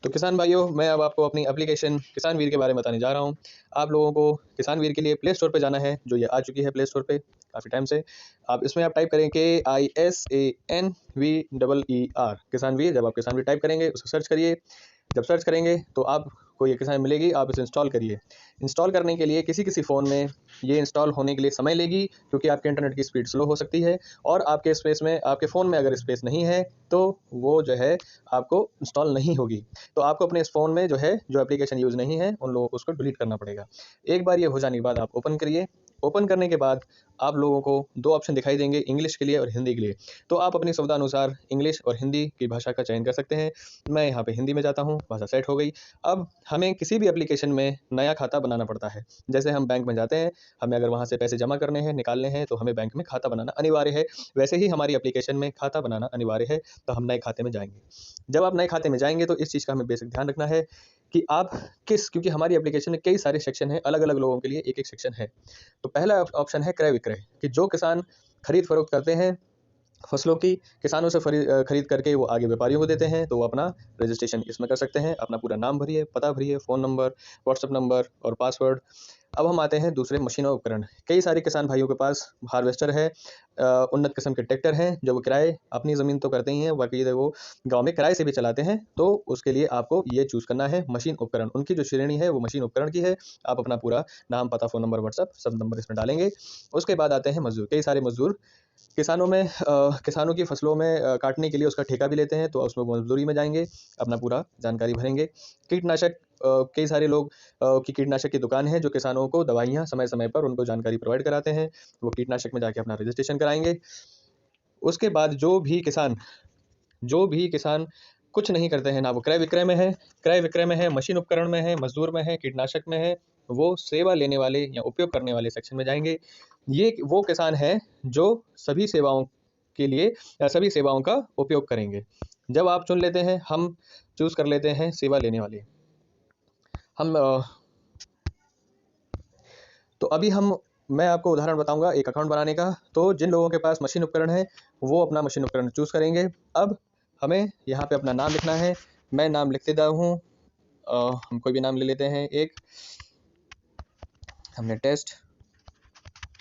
तो किसान भाइयों, मैं अब आपको अपनी एप्लीकेशन किसान वीर के बारे में बताने जा रहा हूँ। आप लोगों को किसान वीर के लिए प्ले स्टोर पे जाना है, जो ये आ चुकी है प्ले स्टोर पे काफ़ी टाइम से। आप इसमें आप टाइप करें KISANVEER किसान वीर। जब आप किसान वीर टाइप करेंगे, उसको सर्च करिए। जब सर्च करेंगे तो आपको ये किसान मिलेगी, आप इसे इंस्टॉल करिए। इंस्टॉल करने के लिए किसी किसी फ़ोन में ये इंस्टॉल होने के लिए समय लेगी, क्योंकि आपके इंटरनेट की स्पीड स्लो हो सकती है और आपके स्पेस में, आपके फ़ोन में अगर स्पेस नहीं है तो वो जो है आपको इंस्टॉल नहीं होगी। तो आपको अपने इस फ़ोन में जो है, जो एप्लीकेशन यूज़ नहीं है, उन लोगों को उसको डिलीट करना पड़ेगा। एक बार ये हो जाने के बाद आप ओपन करिए। ओपन करने के बाद आप लोगों को 2 ऑप्शन दिखाई देंगे, इंग्लिश के लिए और हिंदी के लिए। तो आप अपनी सुविधा अनुसार इंग्लिश और हिंदी की भाषा का चयन कर सकते हैं। मैं यहाँ पे हिंदी में जाता हूँ, भाषा सेट हो गई। अब हमें किसी भी एप्लीकेशन में नया खाता बनाना पड़ता है। जैसे हम बैंक में जाते हैं, हमें अगर वहाँ से पैसे जमा करने हैं, निकालने हैं, तो हमें बैंक में खाता बनाना अनिवार्य है। वैसे ही हमारी एप्लीकेशन में खाता बनाना अनिवार्य है। तो हम नए खाते में जाएँगे। जब आप नए खाते में जाएँगे तो इस चीज़ का हमें बेसिक ध्यान रखना है कि आप क्योंकि हमारी एप्लीकेशन में कई सारे सेक्शन हैं, अलग-अलग लोगों के लिए एक-एक सेक्शन है। तो पहला ऑप्शन है क्रय विक्रय, कि जो किसान खरीद-फरोख्त करते हैं फसलों की, किसानों से खरीद करके वो आगे व्यापारियों को देते हैं, तो वो अपना रजिस्ट्रेशन इसमें कर सकते हैं। अपना पूरा नाम भरिए, पता भरिए, फ़ोन नंबर, व्हाट्सएप नंबर और पासवर्ड। अब हम आते हैं दूसरे मशीन और उपकरण। कई सारे किसान भाइयों के पास हार्वेस्टर है, उन्नत किस्म के ट्रैक्टर हैं, जो वो किराए अपनी ज़मीन तो करते ही हैं, बाकी वो गाँव में किराए से भी चलाते हैं। तो उसके लिए आपको ये चूज़ करना है मशीन उपकरण। उनकी जो श्रेणी है वो मशीन उपकरण की है। आप अपना पूरा नाम, पता, फ़ोन नंबर, व्हाट्सएप सब नंबर इसमें डालेंगे। उसके बाद आते हैं मज़दूर। कई सारे मज़दूर किसानों की फसलों में काटने के लिए उसका ठेका भी लेते हैं, तो उसमें वो मज़दूरी में जाएँगे, अपना पूरा जानकारी भरेंगे। कीटनाशक, कई सारे लोग की कीटनाशक की दुकान है, जो किसानों को दवाइयाँ समय-समय पर उनको जानकारी प्रोवाइड कराते हैं। वो कीटनाशक में जाके अपना रजिस्ट्रेशन कराएँगे। उसके बाद जो भी किसान कुछ नहीं करते हैं, ना वो क्रय विक्रय में है, मशीन उपकरण में है, मज़दूर में है, कीटनाशक में है, वो सेवा लेने वाले या उपयोग करने वाले सेक्शन में जाएँगे। ये वो किसान हैं जो सभी सेवाओं के लिए सभी सेवाओं का उपयोग करेंगे। जब आप चुन लेते हैं, हम चूज़ कर लेते हैं सेवा लेने वाले। हम तो अभी हम मैं आपको उदाहरण बताऊँगा एक अकाउंट बनाने का। तो जिन लोगों के पास मशीन उपकरण है, वो अपना मशीन उपकरण चूज़ करेंगे। अब हमें यहाँ पे अपना नाम लिखना है। मैं नाम लिख देता हूँ। हम कोई भी नाम ले लेते हैं एक। हमने टेस्ट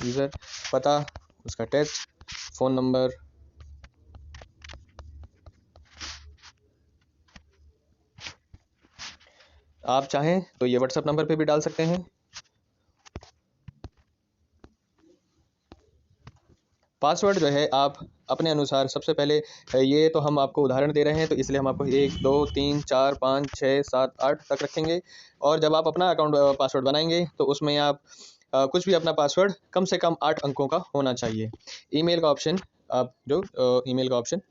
यूज़र, पता उसका टेस्ट, फ़ोन नंबर, आप चाहें तो ये व्हाट्सएप नंबर पे भी डाल सकते हैं। पासवर्ड जो है आप अपने अनुसार सबसे पहले, ये तो हम आपको उदाहरण दे रहे हैं, तो इसलिए हम आपको 1 2 3 4 5 6 7 8 तक रखेंगे। और जब आप अपना अकाउंट पासवर्ड बनाएंगे, तो उसमें आप कुछ भी अपना पासवर्ड कम से कम 8 अंकों का होना चाहिए। ईमेल का ऑप्शन, आप जो ईमेल का ऑप्शन।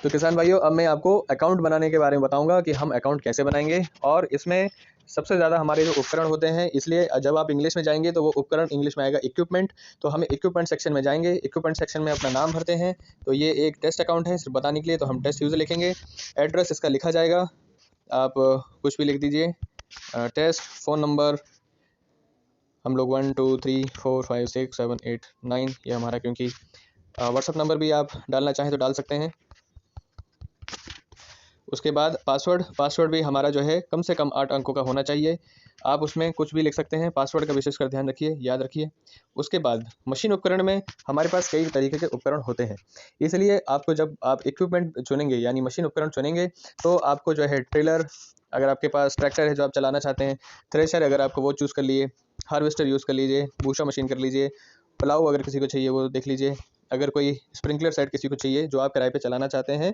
तो किसान भाइयों, अब मैं आपको अकाउंट बनाने के बारे में बताऊंगा कि हम अकाउंट कैसे बनाएंगे। और इसमें सबसे ज़्यादा हमारे जो उपकरण होते हैं, इसलिए जब आप इंग्लिश में जाएंगे तो वो उपकरण इंग्लिश में आएगा इक्विपमेंट। तो हम इक्विपमेंट सेक्शन में जाएंगे, इक्विपमेंट सेक्शन में अपना नाम भरते हैं। तो ये एक टेस्ट अकाउंट है, सिर्फ बताने के लिए, तो हम टेस्ट यूज़र लिखेंगे। एड्रेस इसका लिखा जाएगा, आप कुछ भी लिख दीजिए। टेस्ट, फ़ोन नंबर, हम लोग 1 2 3 4 5 6 7 8 9 ये हमारा, क्योंकि व्हाट्सअप नंबर भी आप डालना चाहें तो डाल सकते हैं। उसके बाद पासवर्ड भी हमारा जो है कम से कम 8 अंकों का होना चाहिए। आप उसमें कुछ भी लिख सकते हैं, पासवर्ड का विशेषकर ध्यान रखिए, याद रखिए। उसके बाद मशीन उपकरण में हमारे पास कई तरीके के उपकरण होते हैं, इसलिए आपको जब आप इक्विपमेंट चुनेंगे यानी मशीन उपकरण चुनेंगे, तो आपको जो है ट्रेलर, अगर आपके पास ट्रैक्टर है जो आप चलाना चाहते हैं, थ्रेशर अगर आपको वो चूज़ कर लिए, हार्वेस्टर यूज़ कर लीजिए, बूशा मशीन कर लीजिए, प्लाऊ अगर किसी को चाहिए वो देख लीजिए। अगर कोई स्प्रिंकलर सेट किसी को चाहिए जो आप किराए पे चलाना चाहते हैं,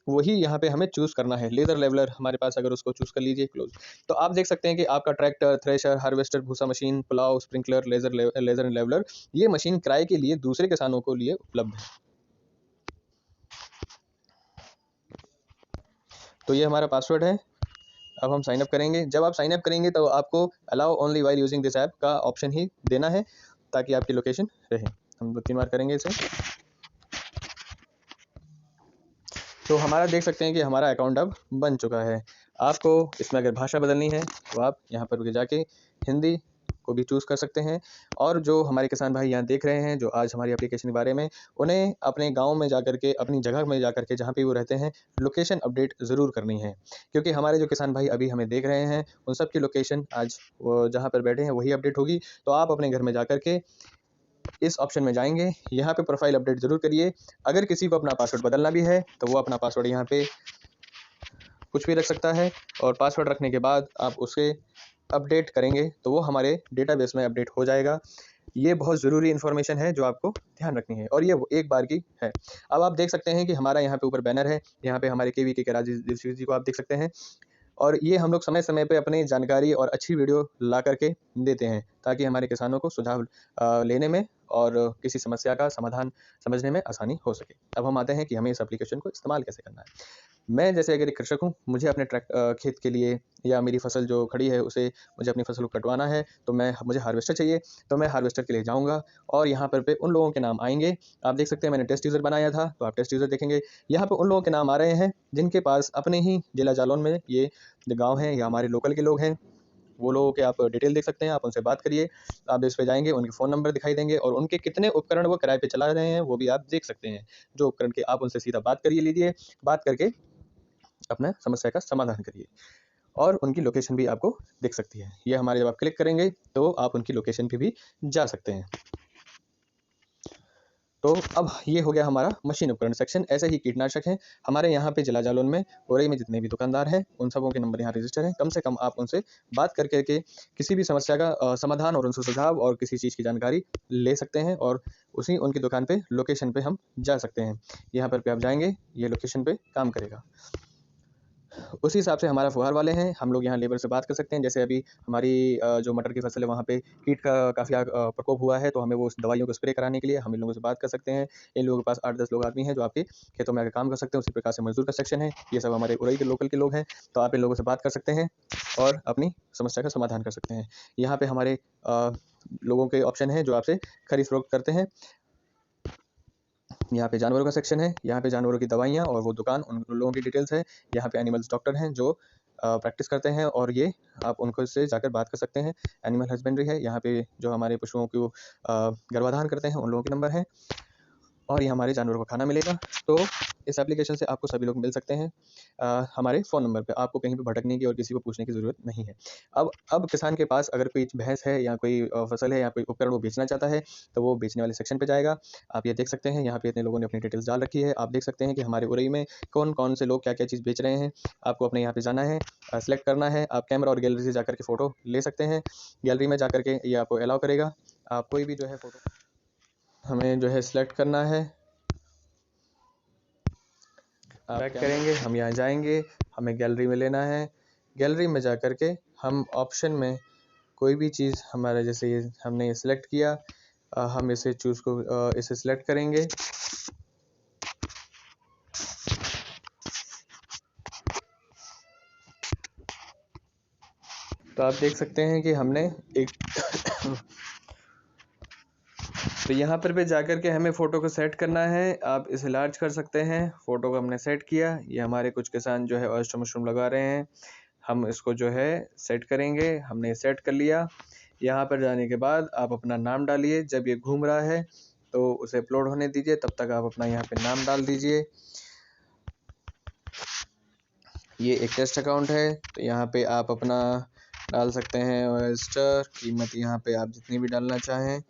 वही यहाँ पे हमें चूज़ करना है। लेज़र लेवलर हमारे पास, अगर उसको चूज़ कर लीजिए क्लोज। तो आप देख सकते हैं कि आपका ट्रैक्टर, थ्रेशर, हार्वेस्टर, भूसा machine, plough, sprinkler, laser leveller, ये मशीन किराए के लिए दूसरे किसानों को लिए उपलब्ध है। तो ये हमारा पासवर्ड है। अब हम साइन अप करेंगे। जब आप साइन अप करेंगे तो आपको allow only while using this app का ऑप्शन ही देना है, ताकि आपकी लोकेशन रहे। हम 2-3 बार करेंगे इसे। तो हमारा देख सकते हैं कि हमारा अकाउंट अब बन चुका है। आपको इसमें अगर भाषा बदलनी है, तो आप यहाँ पर जाके हिंदी को भी चूज़ कर सकते हैं। और जो हमारे किसान भाई यहाँ देख रहे हैं, जो आज हमारी एप्लीकेशन के बारे में, उन्हें अपने गाँव में जाकर के, अपनी जगह में जाकर के, जहाँ पे वो रहते हैं, लोकेशन अपडेट ज़रूर करनी है। क्योंकि हमारे जो किसान भाई अभी हमें देख रहे हैं, उन सब की लोकेशन आज वो जहाँ पर बैठे हैं वही अपडेट होगी। तो आप अपने घर में जाकर के इस ऑप्शन में जाएँगे, यहाँ पे प्रोफ़ाइल अपडेट ज़रूर करिए। अगर किसी को अपना पासवर्ड बदलना भी है, तो वो अपना पासवर्ड यहाँ पे कुछ भी रख सकता है, और पासवर्ड रखने के बाद आप उसे अपडेट करेंगे तो वो हमारे डेटाबेस में अपडेट हो जाएगा। ये बहुत ज़रूरी इन्फॉर्मेशन है जो आपको ध्यान रखनी है, और ये वो एक बार की है। अब आप देख सकते हैं कि हमारा यहाँ पे ऊपर बैनर है, यहाँ पे हमारे केवीके के राजेश जी को आप देख सकते हैं। और ये हम लोग समय-समय पे अपनी जानकारी और अच्छी वीडियो ला कर के देते हैं, ताकि हमारे किसानों को सुझाव लेने में और किसी समस्या का समाधान समझने में आसानी हो सके। अब हम आते हैं कि हमें इस एप्लीकेशन को इस्तेमाल कैसे करना है। मैं जैसे अगर एक कृषक हूँ, मुझे अपने खेत के लिए, या मेरी फसल जो खड़ी है उसे, मुझे अपनी फसल को कटवाना है, तो मुझे हार्वेस्टर चाहिए। तो मैं हार्वेस्टर के लिए जाऊँगा, और यहाँ पर पे उन लोगों के नाम आएँगे। आप देख सकते हैं मैंने टेस्ट यूज़र बनाया था, तो आप टेस्ट यूज़र देखेंगे। यहाँ पे उन लोगों के नाम आ रहे हैं जिनके पास अपने ही जिला जालौन में ये जो गाँव हैं या हमारे लोकल के लोग हैं, वो लोगों के आप डिटेल देख सकते हैं। आप उनसे बात करिए। आप इस पे जाएँगे, उनके फ़ोन नंबर दिखाई देंगे, और उनके कितने उपकरण वो किराए पे चला रहे हैं, वो भी आप देख सकते हैं। जो उपकरण के, आप उनसे सीधा बात करिए लीजिए, बात करके अपना समस्या का समाधान करिए, और उनकी लोकेशन भी आपको दिख सकती है। ये हमारे, जब आप क्लिक करेंगे तो आप उनकी लोकेशन पे भी जा सकते हैं। तो अब ये हो गया हमारा मशीन उपकरण सेक्शन। ऐसे ही कीटनाशक हैं हमारे यहाँ पे जिला जालौन में, ओरई में जितने भी दुकानदार हैं, उन सबों के नंबर यहाँ रजिस्टर हैं। कम से कम आप उनसे बात करके के किसी भी समस्या का समाधान और उनसे सुझाव और किसी चीज़ की जानकारी ले सकते हैं, और उसी उनकी दुकान पे, लोकेशन पे हम जा सकते हैं। यहाँ पर पे आप जाएँगे, ये लोकेशन पे काम करेगा। उसी हिसाब से हमारा फुहार वाले हैं, हम लोग यहाँ लेबर से बात कर सकते हैं। जैसे अभी हमारी जो मटर की फसल है, वहाँ पे कीट का काफ़ी प्रकोप हुआ है, तो हमें वो उस दवाइयों को स्प्रे कराने के लिए हम इन लोगों से बात कर सकते हैं। इन लोगों के पास 8-10 लोग आदमी हैं जो आपके खेतों में आके काम कर सकते हैं। उसी प्रकार से मज़दूर का सेक्शन है, ये सब हमारे उरई के लोकल के लोग हैं। तो आप इन लोगों से बात कर सकते हैं और अपनी समस्या का समाधान कर सकते हैं। यहाँ पे हमारे लोगों के ऑप्शन हैं जो आपसे खरीद फरोख्त करते हैं। यहाँ पे जानवरों का सेक्शन है, यहाँ पे जानवरों की दवाइयाँ और वो दुकान, उन लोगों की डिटेल्स है। यहाँ पे एनिमल्स डॉक्टर हैं जो प्रैक्टिस करते हैं, और ये आप उनको से जाकर बात कर सकते हैं। एनिमल हस्बेंड्री है, यहाँ पे जो हमारे पशुओं को गर्भाधान करते हैं, उन लोगों के नंबर हैं, और ये हमारे जानवरों को खाना मिलेगा। तो इस एप्लीकेशन से आपको सभी लोग मिल सकते हैं हमारे फ़ोन नंबर पे। आपको कहीं पे भटकने की और किसी को पूछने की ज़रूरत नहीं है। अब किसान के पास अगर कोई भैंस है, या कोई फसल है, या कोई उपकरण वो बेचना चाहता है, तो वो बेचने वाले सेक्शन पे जाएगा। आप ये देख सकते हैं, यहाँ पे इतने लोगों ने अपनी डिटेल्स डाल रखी है। आप देख सकते हैं कि हमारे उरई में कौन-कौन से लोग क्या-क्या चीज़ बेच रहे हैं। आपको अपने यहाँ पे जाना है, सेलेक्ट करना है। आप कैमरा और गैलरी से जाकर के फ़ोटो ले सकते हैं। गैलरी में जाकर के ये आपको अलाउ करेगा। आप कोई भी जो है फ़ोटो हमें जो है सेलेक्ट करना है। आप बैक करेंगे, हम यहाँ जाएंगे, हमें गैलरी में लेना है। गैलरी में जा कर के हम ऑप्शन में कोई भी चीज़ हमारा, जैसे ये हमने ये सिलेक्ट किया, हम इसे इसे सिलेक्ट करेंगे। तो आप देख सकते हैं कि हमने एक तो यहाँ पर भी जाकर के हमें फ़ोटो को सेट करना है। आप इसे लार्ज कर सकते हैं। फ़ोटो को हमने सेट किया। ये हमारे कुछ किसान जो है ऑयस्टर मशरूम लगा रहे हैं। हम इसको जो है सेट करेंगे। हमने सेट कर लिया। यहाँ पर जाने के बाद आप अपना नाम डालिए। जब ये घूम रहा है तो उसे अपलोड होने दीजिए, तब तक आप अपना यहाँ पे नाम डाल दीजिए। ये एक टेस्ट अकाउंट है, तो यहाँ पे आप अपना डाल सकते हैं ऑयस्टर। कीमत यहाँ पे आप जितनी भी डालना चाहें।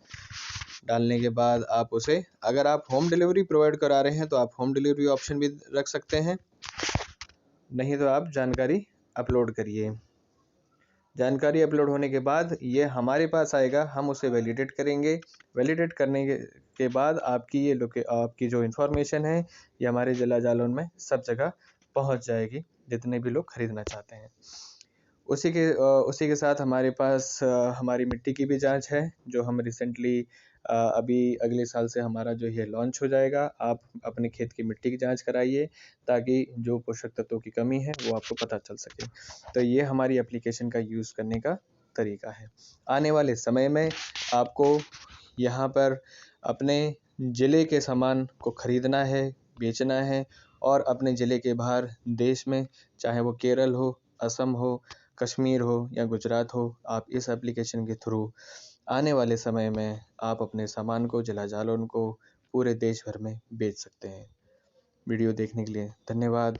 डालने के बाद आप उसे, अगर आप होम डिलीवरी प्रोवाइड करा रहे हैं तो आप होम डिलीवरी ऑप्शन भी रख सकते हैं, नहीं तो आप जानकारी अपलोड करिए। जानकारी अपलोड होने के बाद ये हमारे पास आएगा, हम उसे वैलिडेट करेंगे। वैलिडेट करने के बाद आपकी जो इन्फॉर्मेशन है ये हमारे जिला जालौन में सब जगह पहुंच जाएगी, जितने भी लोग खरीदना चाहते हैं। उसी के साथ हमारे पास हमारी मिट्टी की भी जांच है, जो हम रिसेंटली अभी अगले साल से हमारा जो है लॉन्च हो जाएगा। आप अपने खेत की मिट्टी की जांच कराइए, ताकि जो पोषक तत्वों की कमी है वो आपको पता चल सके। तो ये हमारी एप्लीकेशन का यूज़ करने का तरीका है। आने वाले समय में आपको यहाँ पर अपने ज़िले के सामान को खरीदना है, बेचना है, और अपने ज़िले के बाहर देश में, चाहे वो केरल हो, असम हो, कश्मीर हो या गुजरात हो, आप इस एप्लीकेशन के थ्रू आने वाले समय में आप अपने सामान को, जिला जालौन को पूरे देश भर में बेच सकते हैं। वीडियो देखने के लिए धन्यवाद।